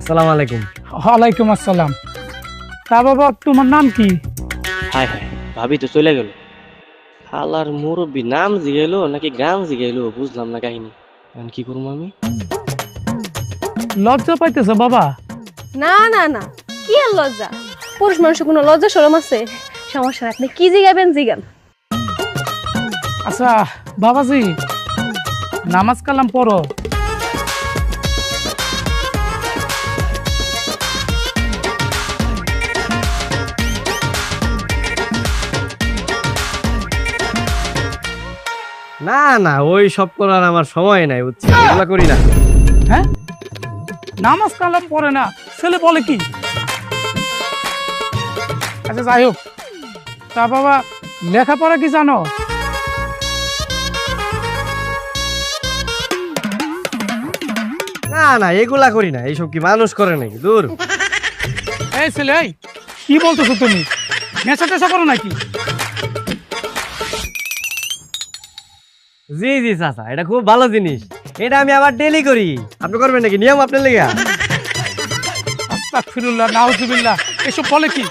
আসসালামু আলাইকুম। ওয়ালাইকুম আসসালাম। তা বাবা তোমার নাম কি? হায় হায়, ভাবি তো চলে গেল। হালার মুরব্বী নাম জিগাইলো নাকি গ্রাম জিগাইলো বুঝলাম না কাহিনী। এখন কি করবো আমি? লজ্জা পাইতেছ বাবা? না না না, কি আর লজ্জা? পুরুষ মানুষের কোনো লজ্জা শরম আছে? সমস্যা নাই, আপনি কি জিগাবেন জিগান। আচ্ছা বাবাজি, নামাজ কালাম পড়ো? না না, ওই সব করার আমার সময় নাই, বুঝছি, এগুলা করি না। হ্যাঁ, নামাজ কালাম পড়ে না, ছেলে বলে কি? আচ্ছা যাই হোক, তা বাবা লেখাপড়া কি জানো? না না, এগুলা করি না। এইসব কি মানুষ করে নাকি? দূর। এই ছেলে, এই কি বলতেছো তুমি? নেশা টেশা করো নাকি? জি জি চাচা, এটা খুব ভালো জিনিস। এটা আমি আবার ডেলি করি। আপনি করবেন নাকি? নিয়ম আপনার লেগে। আস্তাগফিরুল্লাহ, নাউজুবিল্লাহ, এসব বলে কি?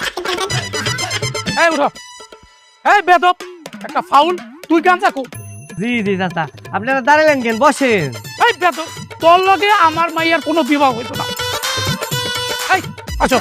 এই উঠো, এই বেদব, একটা ফাউল, তুই গাঞ্জা কো। জি জি চাচা, আপনারা দাঁড়ালেন কেন? বসেন। এই বেদব, তোর লগে আমার মাইয়ার কোনো বিবাহ হইতো না। এই আসো।